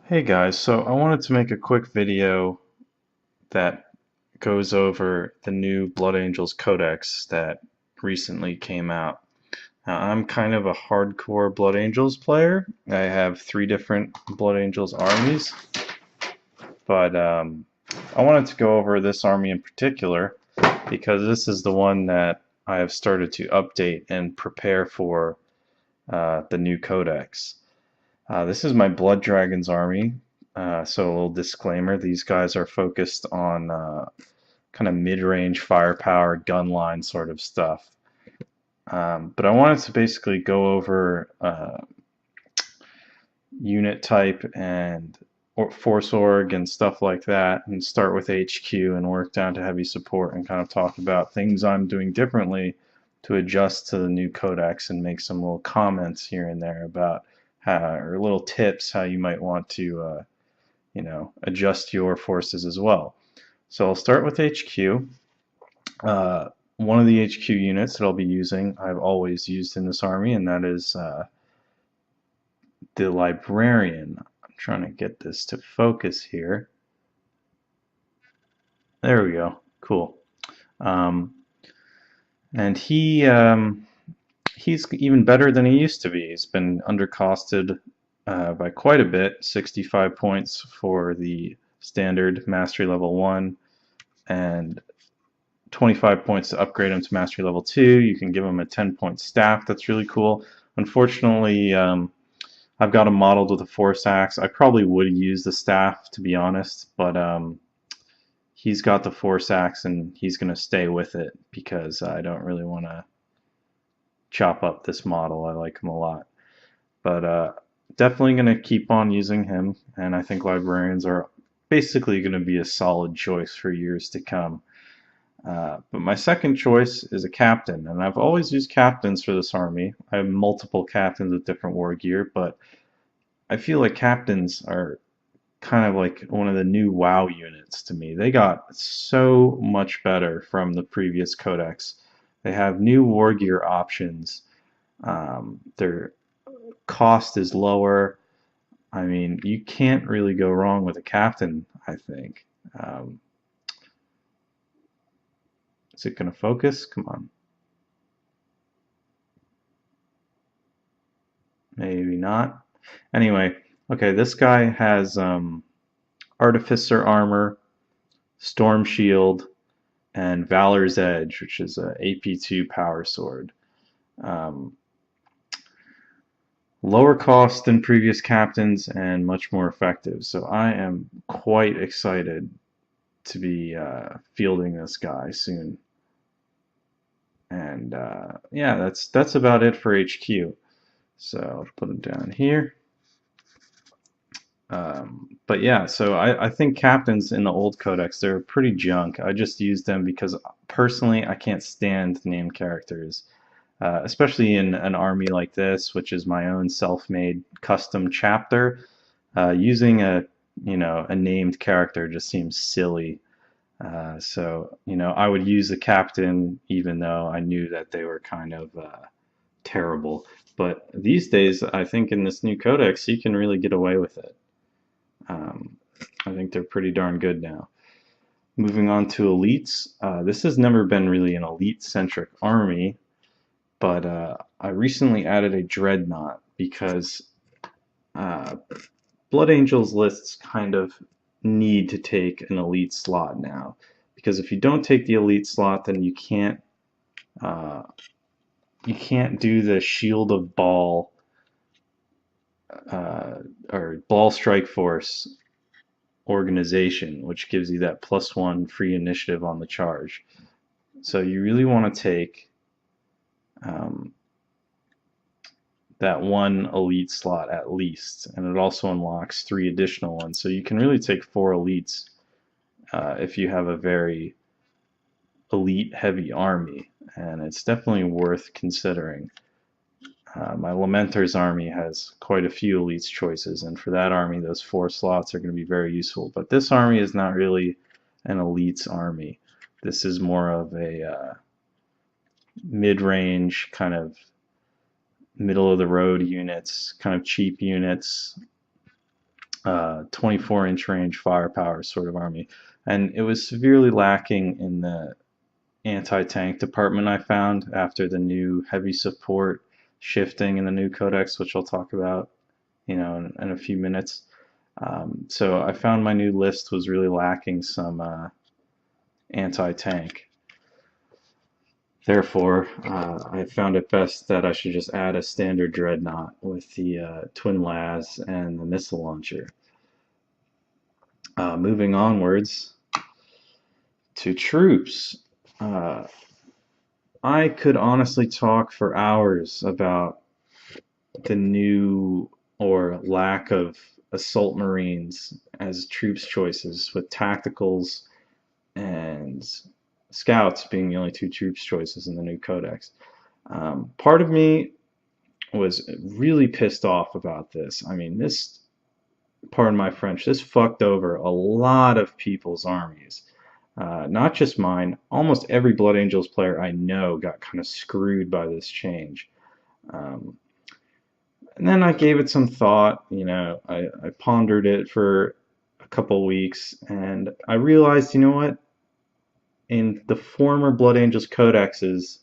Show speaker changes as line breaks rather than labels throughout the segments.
Hey guys, so I wanted to make a quick video that goes over the new Blood Angels Codex that recently came out. Now, I'm kind of a hardcore Blood Angels player. I have 3 different Blood Angels armies, but I wanted to go over this army in particular because this is the one that I have started to update and prepare for the new Codex. This is my Blood Dragons army. So a little disclaimer, these guys are focused on kind of mid-range firepower, gun line sort of stuff. But I wanted to basically go over unit type and force org and stuff like that, and start with HQ and work down to heavy support and kind of talk about things I'm doing differently to adjust to the new codex and make some little comments here and there about or little tips how you might want to adjust your forces as well. So I'll start with HQ. One of the HQ units that I'll be using, I've always used in this army, and that is the Librarian. I'm trying to get this to focus here. There we go. Cool. Um, and he's even better than he used to be. He's been undercosted by quite a bit, 65 points for the standard Mastery Level 1, and 25 points to upgrade him to Mastery Level 2. You can give him a 10-point staff. That's really cool. Unfortunately, I've got him modeled with a Force Axe. I probably would use the staff, to be honest, but he's got the Force Axe and he's going to stay with it because I don't really want to chop up this model. I like him a lot. But definitely going to keep on using him, and I think Librarians are basically going to be a solid choice for years to come. But my second choice is a captain, and I've always used captains for this army. I have multiple captains with different war gear, but I feel like captains are kind of like one of the new WoW units to me. They got so much better from the previous codex. They have new war gear options. Their cost is lower. I mean, you can't really go wrong with a captain, I think. Is it going to focus? Come on. Maybe not. Anyway, okay, this guy has Artificer Armor, Storm Shield, and Valor's Edge, which is a AP2 power sword. Um, Lower cost than previous captains and much more effective. So I am quite excited to be fielding this guy soon. And yeah, that's about it for HQ. So I'll put him down here. But yeah, so I think captains in the old codex, they're pretty junk. I just use them because personally I can't stand named characters. Especially in an army like this, which is my own self-made custom chapter, using a named character just seems silly. So I would use the captain even though I knew that they were kind of terrible. But these days, I think in this new codex, you can really get away with it. I think they're pretty darn good now. Moving on to elites, this has never been really an elite-centric army. But I recently added a dreadnought because Blood Angels lists kind of need to take an elite slot now. Because if you don't take the elite slot, then uh, you can't do the Shield of Ball or Ball Strike Force organization, which gives you that +1 free initiative on the charge. So you really want to take that one elite slot at least, and it also unlocks 3 additional ones. So you can really take 4 elites if you have a very elite heavy army, and it's definitely worth considering. My Lamenter's army has quite a few elites choices, and for that army those 4 slots are going to be very useful. But this army is not really an elites army. This is more of a mid-range kind of middle of the road units, kind of cheap units. 24-inch range firepower sort of army. And it was severely lacking in the anti-tank department, I found, after the new heavy support shifting in the new Codex, which I'll talk about, in a few minutes. So I found my new list was really lacking some anti-tank. Therefore, I found it best that I should just add a standard dreadnought with the twin las and the missile launcher. Moving onwards to troops. I could honestly talk for hours about the new or lack of assault marines as troops choices, with tacticals and scouts being the only two troops choices in the new codex. Part of me was really pissed off about this. I mean, this, pardon my French, this fucked over a lot of people's armies. Not just mine, almost every Blood Angels player I know got kind of screwed by this change. And then I gave it some thought, I pondered it for a couple weeks, and I realized, you know what? In the former Blood Angels codexes,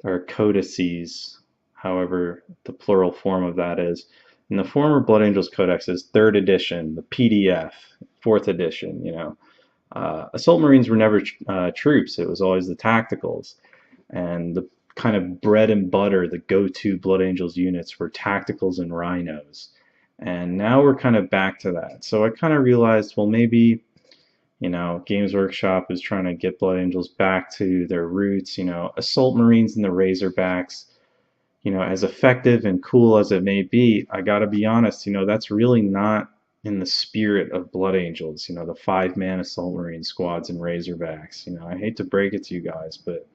or codices, however the plural form of that is, in the former Blood Angels codexes, 3rd edition, the PDF, 4th edition, Assault Marines were never troops. It was always the tacticals. And the kind of bread and butter, the go-to Blood Angels units were tacticals and rhinos. And now we're kind of back to that. So I kind of realized, well, maybe, Games Workshop is trying to get Blood Angels back to their roots. Assault Marines and the Razorbacks, as effective and cool as it may be, I gotta be honest, that's really not in the spirit of Blood Angels, the 5-man Assault Marine squads and Razorbacks. I hate to break it to you guys, but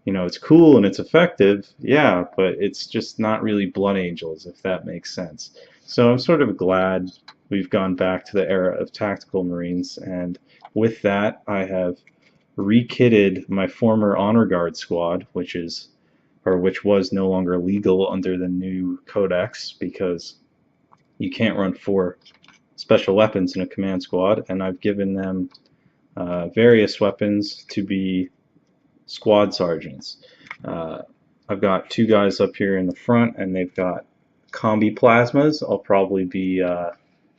it's cool and it's effective, yeah, but it's just not really Blood Angels, if that makes sense. So I'm sort of glad we've gone back to the era of tactical Marines, and with that, I have re-kitted my former Honor Guard squad, which was no longer legal under the new Codex, because you can't run 4 special weapons in a command squad, and I've given them various weapons to be squad sergeants. I've got 2 guys up here in the front, and they've got combi plasmas. I'll probably be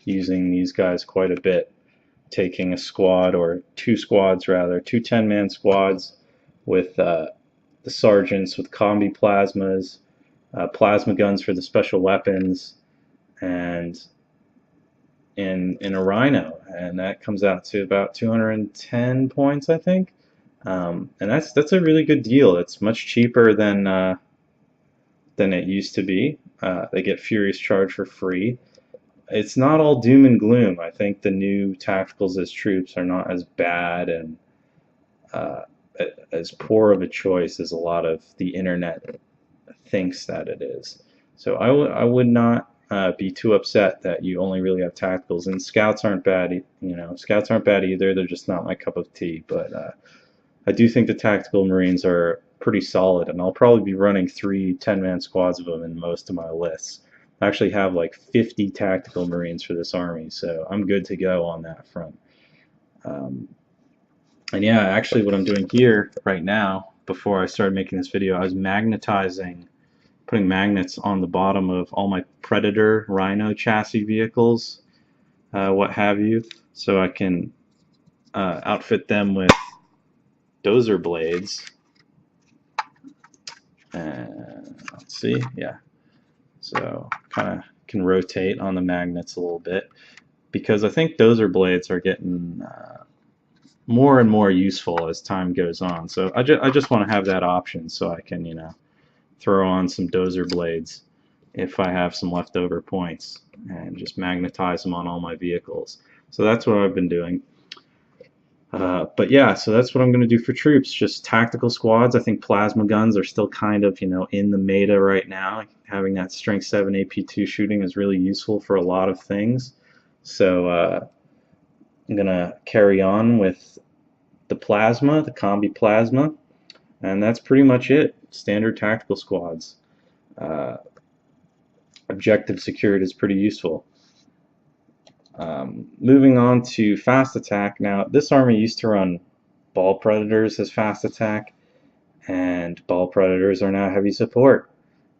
using these guys quite a bit, taking a squad, or 2 squads rather, 2 10-man squads with the sergeants with combi plasmas, plasma guns for the special weapons, and in a rhino, and that comes out to about 210 points, I think. And that's a really good deal. It's much cheaper than it used to be. They get Furious Charge for free. It's not all doom and gloom. I think the new tacticals as troops are not as bad and as poor of a choice as a lot of the internet thinks that it is. So I would not be too upset that you only really have tacticals. And scouts aren't bad, Scouts aren't bad either. They're just not my cup of tea. But I do think the tactical Marines are pretty solid, and I'll probably be running 3 10-man squads of them in most of my lists. I actually have like 50 tactical Marines for this army, so I'm good to go on that front. And yeah, actually what I'm doing here right now, before I started making this video, I was putting magnets on the bottom of all my Predator, Rhino chassis vehicles, what have you, so I can outfit them with dozer blades. Let's see, yeah. So kind of can rotate on the magnets a little bit, because I think dozer blades are getting more and more useful as time goes on. So I just want to have that option, so I can throw on some dozer blades if I have some leftover points, and just magnetize them on all my vehicles. So that's what I've been doing. But yeah, so that's what I'm going to do for troops, just tactical squads. I think plasma guns are still kind of, in the meta right now. Having that strength 7 AP2 shooting is really useful for a lot of things. So I'm going to carry on with the plasma, the combi plasma, and that's pretty much it. Standard tactical squads. Objective secured is pretty useful. Moving on to fast attack. Now, this army used to run ball predators as fast attack, and ball predators are now heavy support.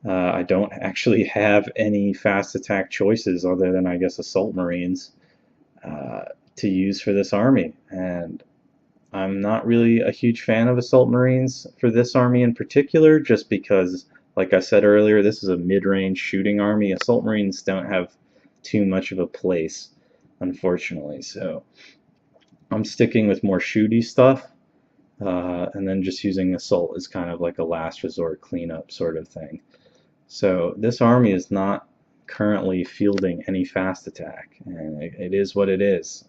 I don't actually have any fast attack choices other than, I guess, assault marines to use for this army, and I'm not really a huge fan of assault marines for this army in particular, just because, like I said earlier, this is a mid-range shooting army. Assault marines don't have too much of a place, unfortunately, so I'm sticking with more shooty stuff, and then just using assault as kind of like a last resort cleanup sort of thing. So this army is not currently fielding any fast attack, and it is what it is.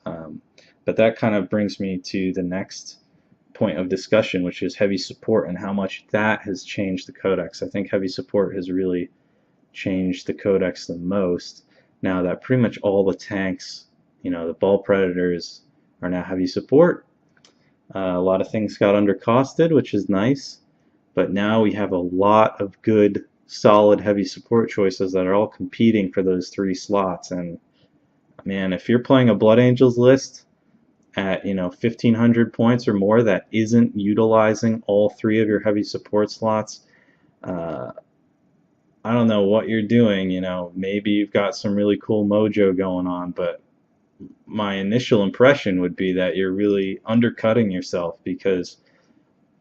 But that kind of brings me to the next point of discussion, which is heavy support and how much that has changed the Codex. I think heavy support has really changed the Codex the most, now that pretty much all the tanks, the ball predators, are now heavy support. A lot of things got undercosted, which is nice, but now we have a lot of good solid heavy support choices that are all competing for those 3 slots. And man, if you're playing a Blood Angels list at 1500 points or more that isn't utilizing all 3 of your heavy support slots, I don't know what you're doing. Maybe you've got some really cool mojo going on, but my initial impression would be that you're really undercutting yourself, because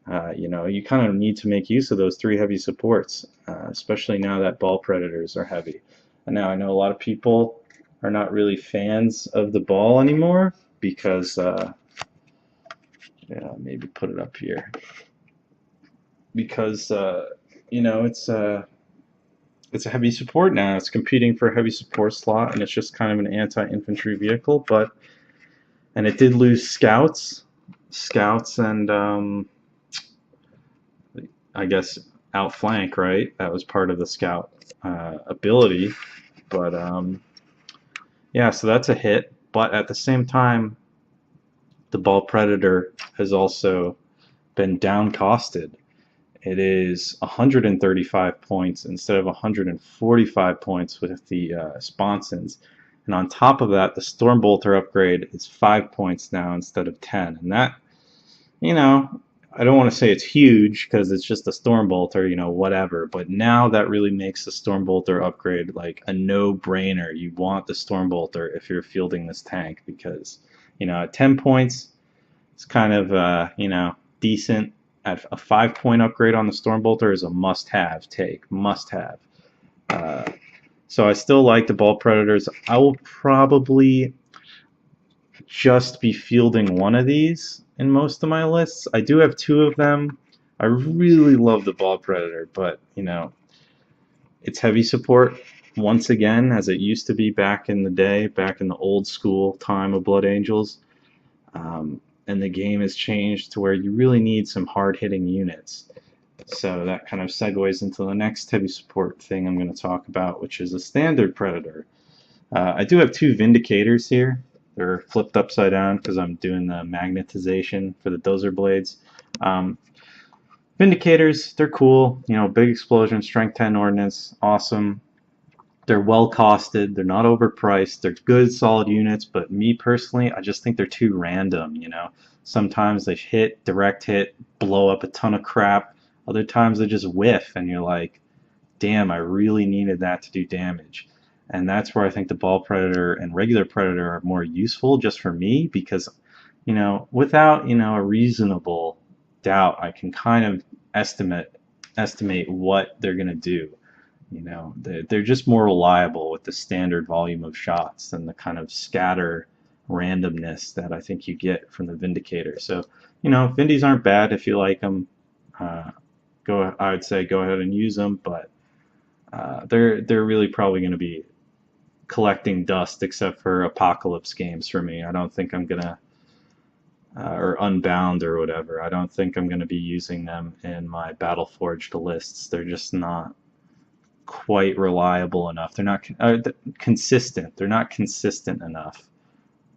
you kind of need to make use of those 3 heavy supports, especially now that ball predators are heavy. And now I know a lot of people are not really fans of the ball anymore because, maybe put it up here, because it's a heavy support now. It's competing for a heavy support slot, and it's just kind of an anti-infantry vehicle. And it did lose scouts, and I guess outflank, right? That was part of the scout ability, but yeah, so that's a hit. But at the same time, the ball predator has also been down costed. It is 135 points instead of 145 points with the sponsons. And on top of that, the Stormbolter upgrade is 5 points now instead of 10. And that, I don't want to say it's huge because it's just a Stormbolter, whatever. But now that really makes the Stormbolter upgrade like a no-brainer. You want the Stormbolter if you're fielding this tank, because, at 10 points, it's kind of, decent. At a 5-point upgrade on the Stormbolter is a must-have take. Must-have. So I still like the ball predators. I will probably just be fielding one of these in most of my lists. I do have 2 of them. I really love the ball predator, but it's heavy support once again, as it used to be back in the day, back in the old school time of Blood Angels. And the game has changed to where you really need some hard-hitting units. So that kind of segues into the next heavy support thing I'm going to talk about, which is a standard predator. I do have 2 Vindicators here. They're flipped upside down because I'm doing the magnetization for the dozer blades. Vindicators, they're cool. Big explosion, strength 10 ordnance, awesome. They're well costed. They're not overpriced. They're good, solid units. But me personally, I just think they're too random. Sometimes they hit, direct hit, blow up a ton of crap. Other times they just whiff, and you're like, damn, I really needed that to do damage. And that's where I think the ball predator and regular predator are more useful, just for me, because without a reasonable doubt, I can kind of estimate what they're gonna do. They're just more reliable with the standard volume of shots than the kind of scatter randomness that I think you get from the Vindicator. So, Vindies aren't bad if you like them. I would say go ahead and use them, but they're really probably going to be collecting dust, except for Apocalypse games for me. I don't think I'm gonna, or Unbound or whatever. I don't think I'm gonna be using them in my Battleforged lists. They're just not quite reliable enough. They're not consistent. They're not consistent enough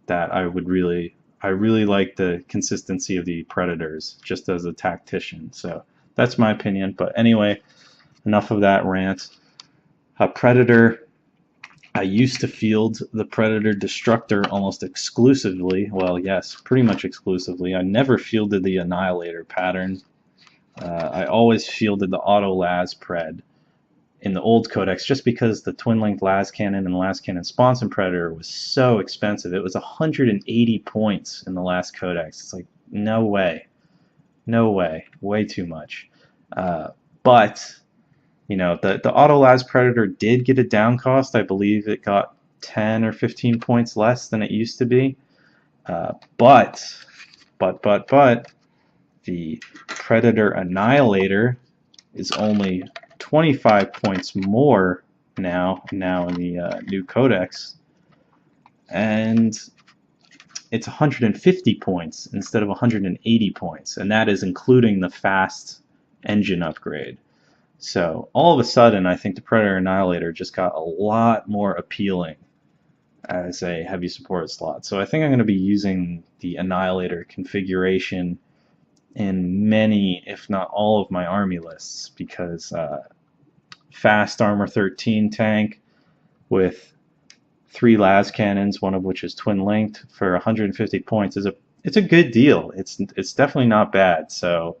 that I really like the consistency of the Predators just as a tactician. So that's my opinion. But anyway, enough of that rant. Predator, I used to field the Predator Destructor almost exclusively. Well, yes, pretty much exclusively. I never fielded the Annihilator pattern. I always fielded the Auto Las Pred in the old Codex just because the Twin Linked Las Cannon and Las Cannon Sponson Predator was so expensive. It was 180 points in the last Codex. It's like, no way. No way. Way too much. But you know, the Auto Las Predator did get a down cost. I believe it got 10 or 15 points less than it used to be. But the Predator Annihilator is only 25 points more now in the new Codex, and it's 150 points instead of 180 points, and that is including the fast engine upgrade. So all of a sudden, I think the Predator Annihilator just got a lot more appealing as a heavy support slot. So I think I'm going to be using the Annihilator configuration in many, if not all, of my army lists, because fast armor 13 tank with 3 las cannons, one of which is twin linked, for 150 points it's a good deal. It's definitely not bad. So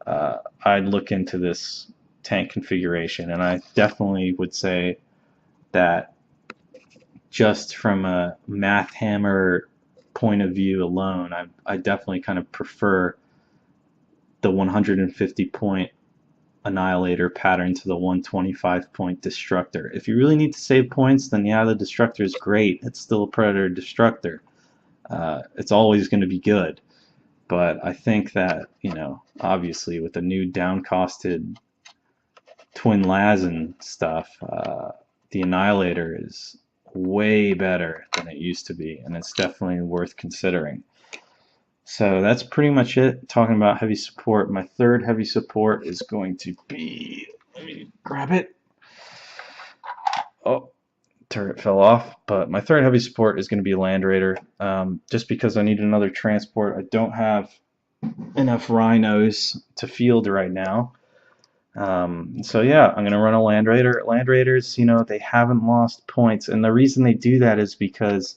I'd look into this tank configuration, and I definitely would say that just from a math hammer point of view alone, I definitely kind of prefer the 150 point Annihilator pattern to the 125 point Destructor. If you really need to save points, then yeah, the Destructor is great. It's still a Predator Destructor. It's always going to be good. But I think that, you know, obviously with the new down-costed Twin Las and stuff, the Annihilator is way better than it used to be, and it's definitely worth considering. So that's pretty much it, talking about heavy support. My third heavy support is going to be, let me grab it. Oh, turret fell off. But my third heavy support is going to be Land Raider, just because I need another transport. I don't have enough rhinos to field right now. So yeah, I'm going to run a Land Raider. Land Raiders, you know, they haven't lost points, and the reason they do that is because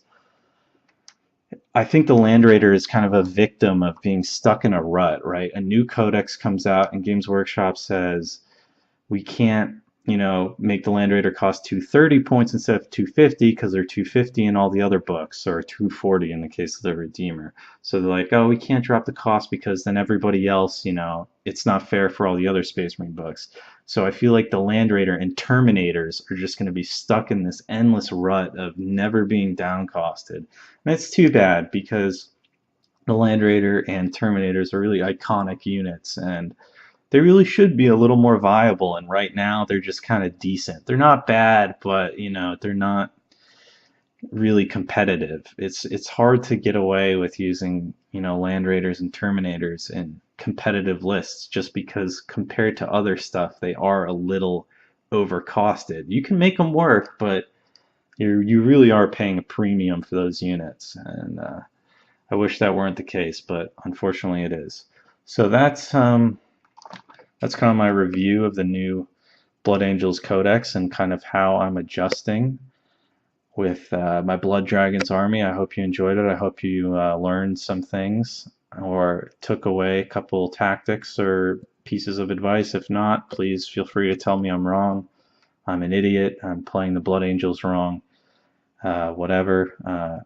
I think the Land Raider is kind of a victim of being stuck in a rut, right? A new codex comes out and Games Workshop says we can't, you know, make the Land Raider cost 230 points instead of 250 because they're 250 in all the other books, or 240 in the case of the Redeemer. So they're like, oh, we can't drop the cost because then everybody else, you know, it's not fair for all the other Space Marine books. So I feel like the Land Raider and Terminators are just going to be stuck in this endless rut of never being down costed. And it's too bad, because the Land Raider and Terminators are really iconic units, and they really should be a little more viable, and right now they're just kind of decent. They're not bad, but you know, they're not really competitive. It's hard to get away with using, you know, Land Raiders and Terminators in competitive lists, just because compared to other stuff they are a little overcosted. You can make them work, but you really are paying a premium for those units, and I wish that weren't the case, but unfortunately it is. So that's kind of my review of the new Blood Angels Codex and kind of how I'm adjusting with my Blood Dragons army. I hope you enjoyed it. I hope you learned some things or took away a couple tactics or pieces of advice. If not, please feel free to tell me I'm wrong. I'm an idiot. I'm playing the Blood Angels wrong. Whatever.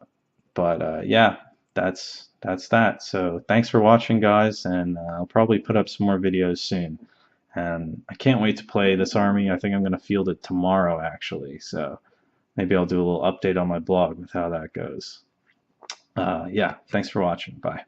But yeah, that's that. So thanks for watching, guys, and I'll probably put up some more videos soon. And I can't wait to play this army. I think I'm going to field it tomorrow, actually. So maybe I'll do a little update on my blog with how that goes. Yeah, thanks for watching. Bye.